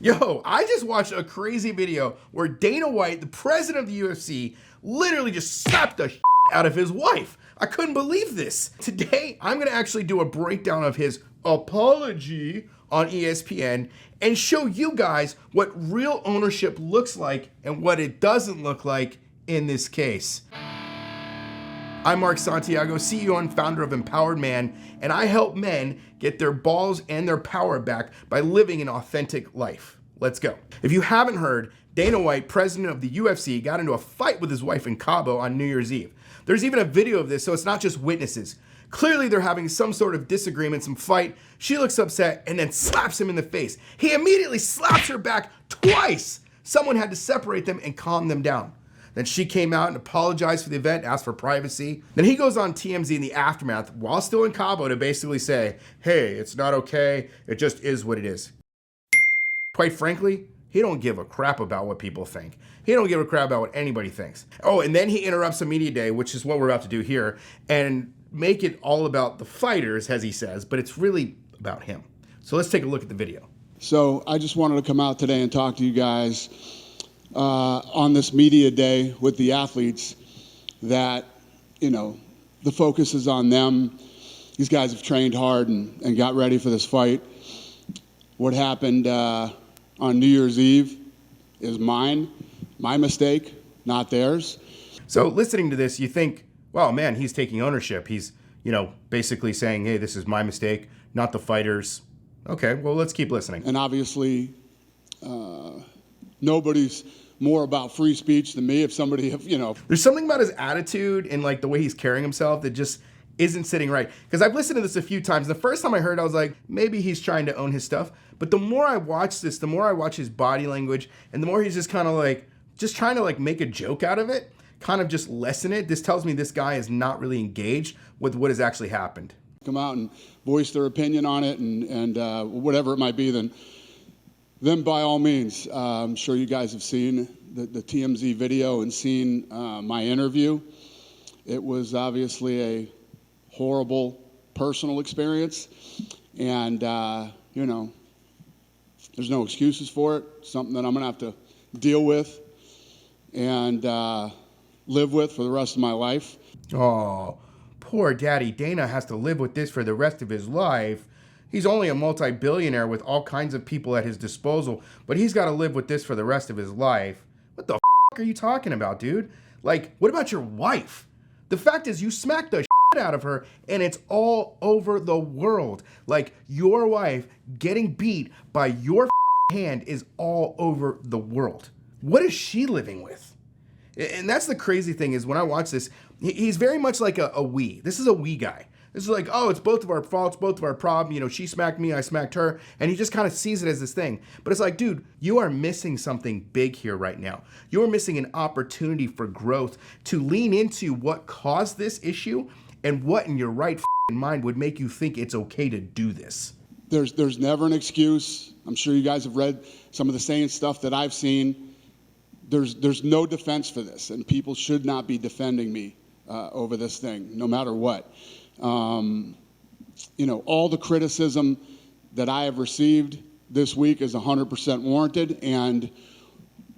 Yo, I just watched a crazy video where Dana White, the president of the UFC, literally just slapped the out of his wife. I couldn't believe this. Today, I'm gonna actually do a breakdown of his apology on ESPN and show you guys what real ownership looks like and what it doesn't look like in this case. I'm Mark Santiago, CEO and founder of Empowered Man, and I help men get their balls and their power back by living an authentic life. Let's go. If you haven't heard, Dana White, president of the UFC, got into a fight with his wife in Cabo on New Year's Eve. There's even a video of this, so it's not just witnesses. Clearly, they're having some sort of disagreement, some fight. She looks upset and then slaps him in the face. He immediately slaps her back twice. Someone had to separate them and calm them down. Then she came out and apologized for the event, asked for privacy. Then he goes on TMZ in the aftermath while still in Cabo to basically say, hey, it's not okay. It just is what it is. Quite frankly, he don't give a crap about what people think. He don't give a crap about what anybody thinks. Oh, and then he interrupts a media day, which is what we're about to do here, and make it all about the fighters, as he says, but it's really about him. So let's take a look at the video. So I just wanted to come out today and talk to you guys on this media day with the athletes that, you know, the focus is on them. These guys have trained hard and got ready for this fight. What happened on New Year's Eve is my mistake, not theirs. So listening to this, you think, well, man, he's taking ownership. He's, basically saying, hey, this is my mistake, not the fighters. Okay, well, let's keep listening. And obviously, nobody's more about free speech than me. If somebody, There's something about his attitude and like the way he's carrying himself that just isn't sitting right. Because I've listened to this a few times. The first time I heard it, I was like, maybe he's trying to own his stuff. But the more I watch this, the more I watch his body language, and the more he's just kind of like, just trying to like make a joke out of it, kind of just lessen it. This tells me this guy is not really engaged with what has actually happened. Come out and voice their opinion on it and whatever it might be, then by all means. I'm sure you guys have seen the TMZ video and seen my interview. It was obviously a horrible personal experience, and there's no excuses for it. Something that I'm gonna have to deal with and live with for the rest of my life. Oh, poor Daddy Dana has to live with this for the rest of his life. He's only a multi-billionaire with all kinds of people at his disposal, but he's got to live with this for the rest of his life. What the f*** are you talking about, dude? Like, what about your wife? The fact is, you smacked the shit out of her, and it's all over the world. Like, your wife getting beat by your hand is all over the world. What is she living with? And that's the crazy thing is when I watch this, he's very much like a we. This is a we guy. This is like, oh, it's both of our faults, both of our problem. She smacked me, I smacked her. And he just kind of sees it as this thing. But it's like, dude, you are missing something big here right now. You're missing an opportunity for growth to lean into what caused this issue and what in your right mind would make you think it's okay to do this. There's never an excuse. I'm sure you guys have read some of the same stuff that I've seen. There's no defense for this, and people should not be defending me over this thing, no matter what. All the criticism that I have received this week is 100% warranted and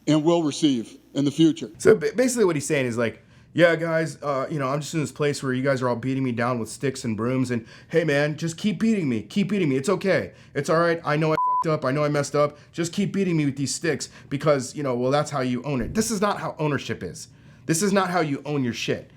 will receive in the future. So basically what he's saying is like, yeah, guys, I'm just in this place where you guys are all beating me down with sticks and brooms, and hey, man, just keep beating me. Keep beating me. It's okay. It's all right. I know I fucked up. I know I messed up. Just keep beating me with these sticks because, that's how you own it. This is not how ownership is. This is not how you own your shit.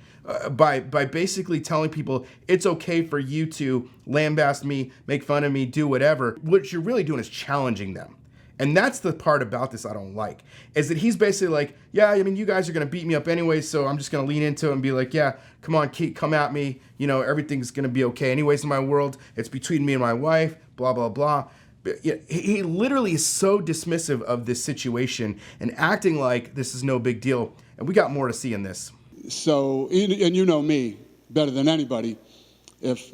By basically telling people it's okay for you to lambaste me, make fun of me, do whatever, what you're really doing is challenging them. And that's the part about this I don't like, is that he's basically like, yeah, you guys are going to beat me up anyway, so I'm just going to lean into it and be like, yeah, come on, come at me. Everything's going to be okay. Anyways, in my world, it's between me and my wife, blah, blah, blah. But he literally is so dismissive of this situation and acting like this is no big deal. And we got more to see in this. So, and you know me better than anybody, if,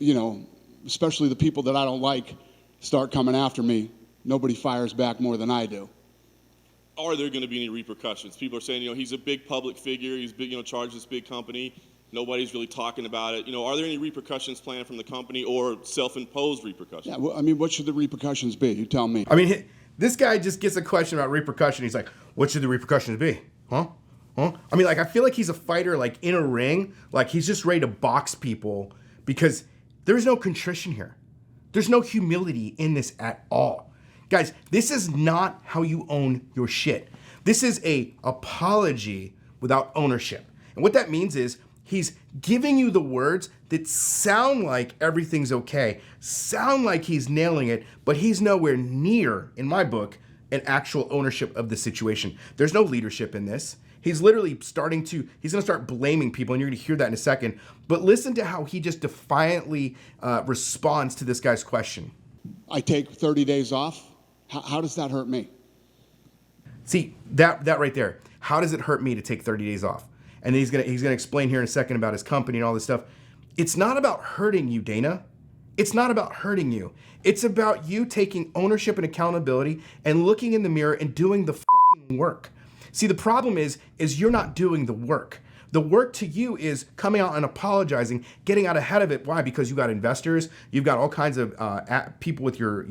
especially the people that I don't like start coming after me, nobody fires back more than I do. Are there going to be any repercussions? People are saying, he's a big public figure, he's big, charged this big company. Nobody's really talking about it. Are there any repercussions planned from the company or self-imposed repercussions? Yeah, well, what should the repercussions be? You tell me. This guy just gets a question about repercussion. He's like, what should the repercussions be? Huh? I mean, like, I feel like he's a fighter, like, in a ring. Like, he's just ready to box people because there's no contrition here. There's no humility in this at all. Guys, this is not how you own your shit. This is a apology without ownership. And what that means is he's giving you the words that sound like everything's okay, sound like he's nailing it, but he's nowhere near, in my book, an actual ownership of the situation. There's no leadership in this. He's literally he's going to start blaming people, and you're going to hear that in a second. But listen to how he just defiantly responds to this guy's question. I take 30 days off. How does that hurt me? See, that right there. How does it hurt me to take 30 days off? And then he's gonna explain here in a second about his company and all this stuff. It's not about hurting you, Dana. It's not about hurting you. It's about you taking ownership and accountability and looking in the mirror and doing the fucking work. See, the problem is you're not doing the work. The work to you is coming out and apologizing, getting out ahead of it. Why? Because you got investors, you've got all kinds of people with your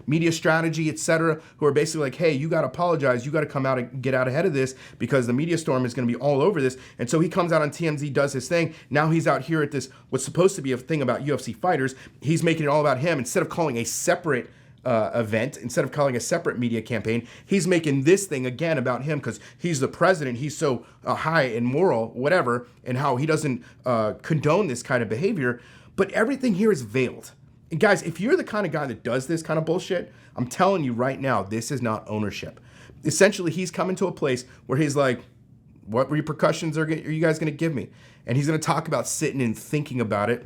media strategy, etc., who are basically like, hey, you got to apologize, you got to come out and get out ahead of this because the media storm is going to be all over this. And so he comes out on TMZ, does his thing. Now he's out here at this what's supposed to be a thing about UFC fighters. He's making it all about him instead of calling a separate event, instead of calling a separate media campaign. He's making this thing again about him because he's the president. He's so high and moral, whatever, and how he doesn't condone this kind of behavior. But everything here is veiled. And guys, if you're the kind of guy that does this kind of bullshit, I'm telling you right now, this is not ownership. Essentially, he's coming to a place where he's like, what repercussions are you guys going to give me? And he's going to talk about sitting and thinking about it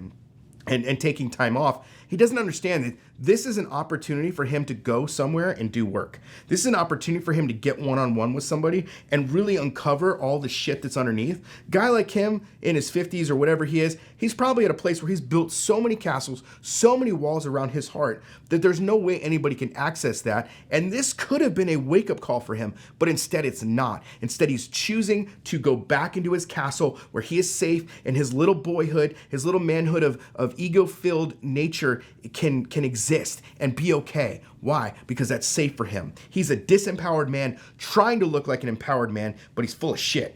and taking time off. He doesn't understand that this is an opportunity for him to go somewhere and do work. This is an opportunity for him to get one-on-one with somebody and really uncover all the shit that's underneath. Guy like him in his 50s or whatever he is, he's probably at a place where he's built so many castles, so many walls around his heart that there's no way anybody can access that. And this could have been a wake-up call for him, but instead it's not. Instead, he's choosing to go back into his castle where he is safe and his little boyhood, his little manhood of ego-filled nature can exist and be okay. Why? Because that's safe for him. He's a disempowered man trying to look like an empowered man, but he's full of shit.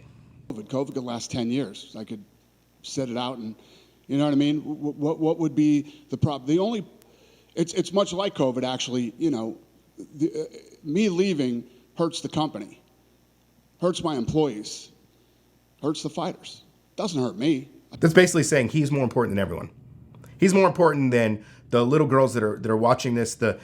COVID could last 10 years. I could set it out and, you know what I mean? What would be the problem? It's much like COVID, actually. Me leaving hurts the company, hurts my employees, hurts the fighters. Doesn't hurt me. That's basically saying he's more important than everyone. He's more important than the little girls that are watching this, the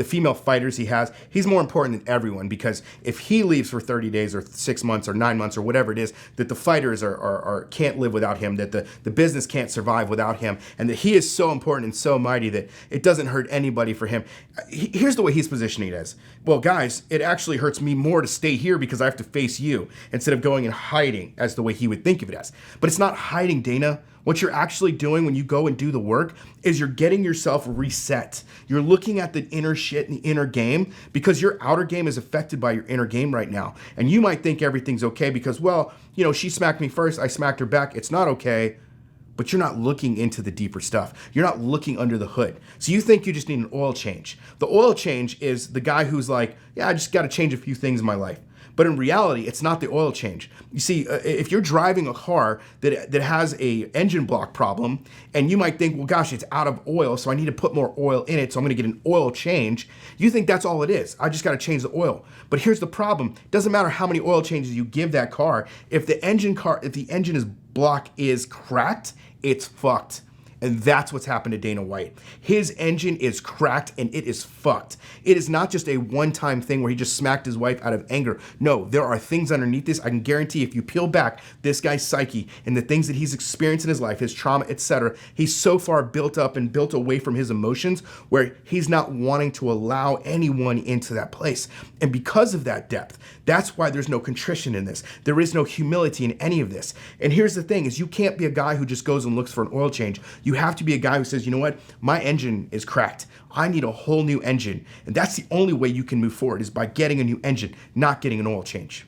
female fighters he has. He's more important than everyone, because if he leaves for 30 days or 6 months or 9 months or whatever it is, that the fighters are can't live without him, that the business can't survive without him, and that he is so important and so mighty that it doesn't hurt anybody for him. Here's the way he's positioning it as, well, guys, it actually hurts me more to stay here because I have to face you instead of going and hiding, as the way he would think of it as. But it's not hiding, Dana. What you're actually doing when you go and do the work is you're getting yourself reset. You're looking at the inner shit and the inner game, because your outer game is affected by your inner game right now. And you might think everything's okay because, well, she smacked me first, I smacked her back. It's not okay. But you're not looking into the deeper stuff. You're not looking under the hood. So you think you just need an oil change. The oil change is the guy who's like, yeah, I just got to change a few things in my life. But in reality, it's not the oil change. You see, if you're driving a car that has a engine block problem, and you might think, well, gosh, it's out of oil, so I need to put more oil in it, so I'm gonna get an oil change. You think that's all it is. I just gotta change the oil. But here's the problem. It doesn't matter how many oil changes you give that car. If the engine block is cracked, it's fucked. And that's what's happened to Dana White. His engine is cracked and it is fucked. It is not just a one-time thing where he just smacked his wife out of anger. No, there are things underneath this. I can guarantee if you peel back this guy's psyche and the things that he's experienced in his life, his trauma, etc., he's so far built up and built away from his emotions where he's not wanting to allow anyone into that place. And because of that depth, that's why there's no contrition in this. There is no humility in any of this. And here's the thing is, you can't be a guy who just goes and looks for an oil change. You have to be a guy who says, you know what, my engine is cracked. I need a whole new engine. And that's the only way you can move forward, is by getting a new engine, not getting an oil change.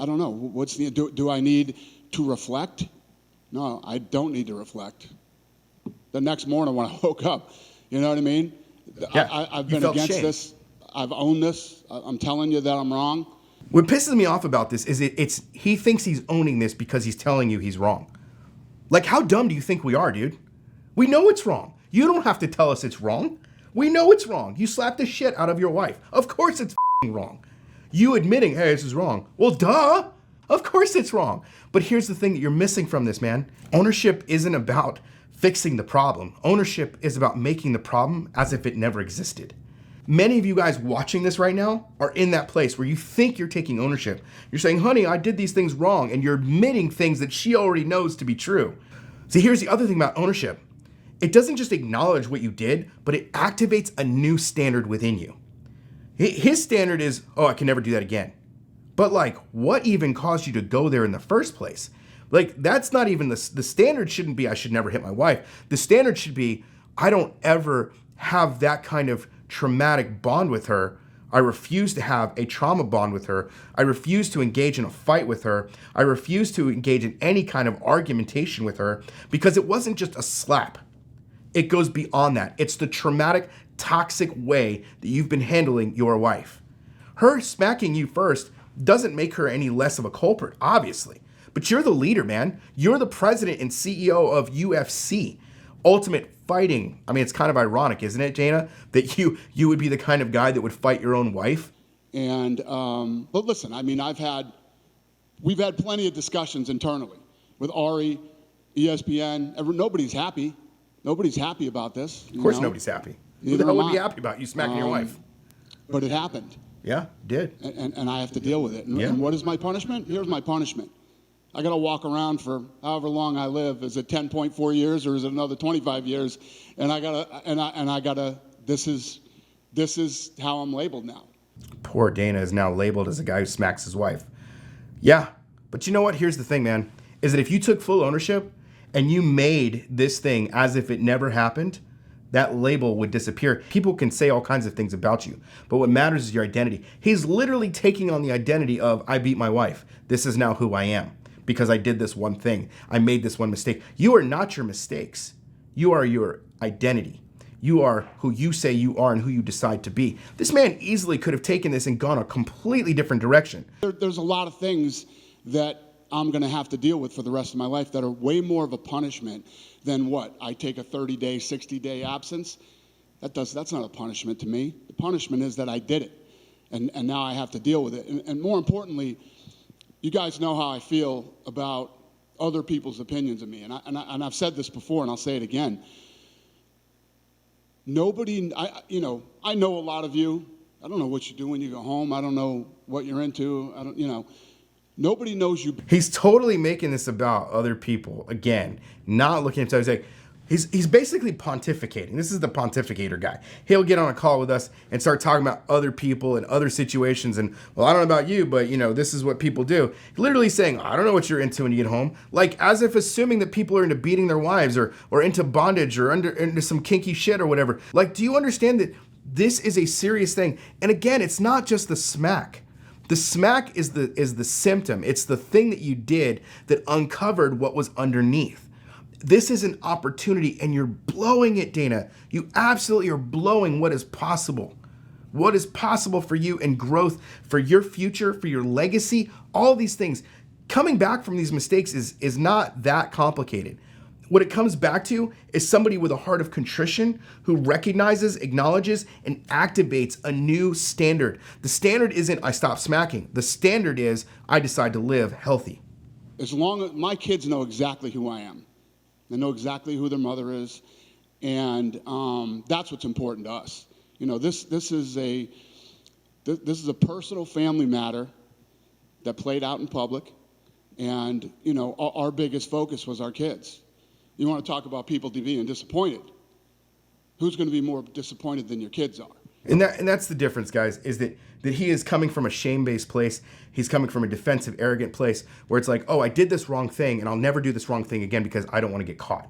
I don't know. Do I need to reflect? No, I don't need to reflect. The next morning when I woke up, you know what I mean? Yeah, I've been against this. I've owned this. I'm telling you that I'm wrong. What pisses me off about this is he thinks he's owning this because he's telling you he's wrong. Like, how dumb do you think we are, dude? We know it's wrong. You don't have to tell us it's wrong. We know it's wrong. You slapped the shit out of your wife. Of course it's wrong. You admitting, hey, this is wrong. Well, duh. Of course it's wrong. But here's the thing that you're missing from this, man. Ownership isn't about fixing the problem. Ownership is about making the problem as if it never existed. Many of you guys watching this right now are in that place where you think you're taking ownership. You're saying, honey, I did these things wrong, and you're admitting things that she already knows to be true. See, here's the other thing about ownership. It doesn't just acknowledge what you did, but it activates a new standard within you. His standard is, oh, I can never do that again. But like, what even caused you to go there in the first place? Like, that's not even the standard shouldn't be, I should never hit my wife. The standard should be, I don't ever have that kind of traumatic bond with her. I refuse to have a trauma bond with her. I refuse to engage in a fight with her. I refuse to engage in any kind of argumentation with her because it wasn't just a slap. It goes beyond that. It's the traumatic, toxic way that you've been handling your wife. Her smacking you first doesn't make her any less of a culprit, obviously. But you're the leader, man. You're the president and CEO of UFC. Ultimate Fighting. I mean, it's kind of ironic, isn't it, Dana, that you would be the kind of guy that would fight your own wife? And, but listen, I mean, we've had plenty of discussions internally with Ari, ESPN. Nobody's happy. Nobody's happy about this. Of course nobody's happy. Who the hell would be happy about you smacking your wife? But it happened. Yeah, did. And I have to deal with it. Yeah. And what is my punishment? Here's my punishment. I got to walk around for however long I live. Is it 10.4 years or is it another 25 years? And I gotta, this is how I'm labeled now. Poor Dana is now labeled as a guy who smacks his wife. Yeah, but you know what? Here's the thing, man, is that if you took full ownership and you made this thing as if it never happened, that label would disappear. People can say all kinds of things about you, but what matters is your identity. He's literally taking on the identity of, I beat my wife. This is now who I am. Because I did this one thing. I made this one mistake. You are not your mistakes. You are your identity. You are who you say you are and who you decide to be. This man easily could have taken this and gone a completely different direction. There's a lot of things that I'm going to have to deal with for the rest of my life that are way more of a punishment than what? I take a 30-day, 60-day absence? That's not a punishment to me. The punishment is that I did it. And now I have to deal with it. And more importantly, you guys know how I feel about other people's opinions of me. And I've said this before, and I'll say it again. I know a lot of you. I don't know what you do when you go home. I don't know what you're into. Nobody knows you. He's totally making this about other people. Again, not looking at himself. He's like, he's basically pontificating. This is the pontificator guy. He'll get on a call with us and start talking about other people and other situations. And, well, I don't know about you, but, this is what people do. Literally saying, I don't know what you're into when you get home. Like, as if assuming that people are into beating their wives or into bondage or into some kinky shit or whatever. Like, do you understand that this is a serious thing? And again, it's not just the smack. The smack is the symptom. It's the thing that you did that uncovered what was underneath. This is an opportunity and you're blowing it, Dana. You absolutely are blowing what is possible. What is possible for you and growth, for your future, for your legacy, all these things. Coming back from these mistakes is not that complicated. What it comes back to is somebody with a heart of contrition who recognizes, acknowledges, and activates a new standard. The standard isn't I stop smacking. The standard is I decide to live healthy. As long as my kids know exactly who I am. They know exactly who their mother is, and that's what's important to us. This is a personal family matter that played out in public, and our biggest focus was our kids. You want to talk about people being disappointed? Who's going to be more disappointed than your kids are? And that's the difference, guys, is that he is coming from a shame-based place. He's coming from a defensive, arrogant place where it's like, oh, I did this wrong thing and I'll never do this wrong thing again because I don't want to get caught.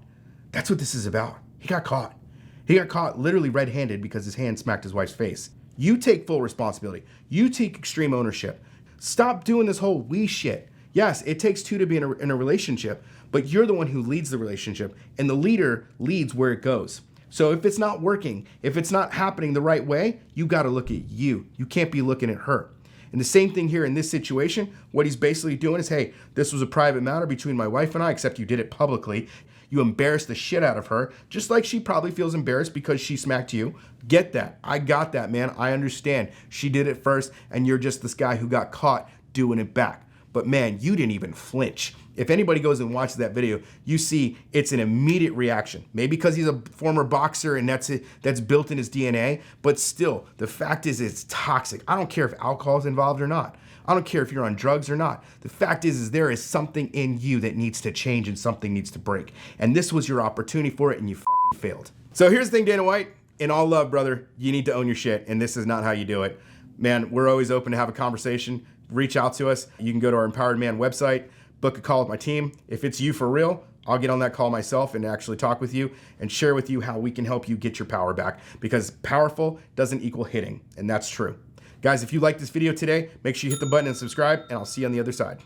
That's what this is about. He got caught. He got caught literally red-handed because his hand smacked his wife's face. You take full responsibility. You take extreme ownership. Stop doing this whole we shit. Yes, it takes two to be in a relationship, but you're the one who leads the relationship and the leader leads where it goes. So if it's not working, if it's not happening the right way, you got to look at you. You can't be looking at her. And the same thing here in this situation, what he's basically doing is, hey, this was a private matter between my wife and I, except you did it publicly. You embarrassed the shit out of her, just like she probably feels embarrassed because she smacked you. Get that. I got that, man. I understand. She did it first, and you're just this guy who got caught doing it back. But man, you didn't even flinch. If anybody goes and watches that video, you see it's an immediate reaction. Maybe because he's a former boxer and that's built in his DNA, but still, the fact is it's toxic. I don't care if alcohol is involved or not. I don't care if you're on drugs or not. The fact is there is something in you that needs to change and something needs to break. And this was your opportunity for it and you fucking failed. So here's the thing, Dana White. In all love, brother, you need to own your shit, and this is not how you do it. Man, we're always open to have a conversation. Reach out to us. You can go to our Empowered Man website, book a call with my team. If it's you for real, I'll get on that call myself and actually talk with you and share with you how we can help you get your power back, because powerful doesn't equal hitting, and that's true. Guys, if you like this video today, make sure you hit the button and subscribe, and I'll see you on the other side.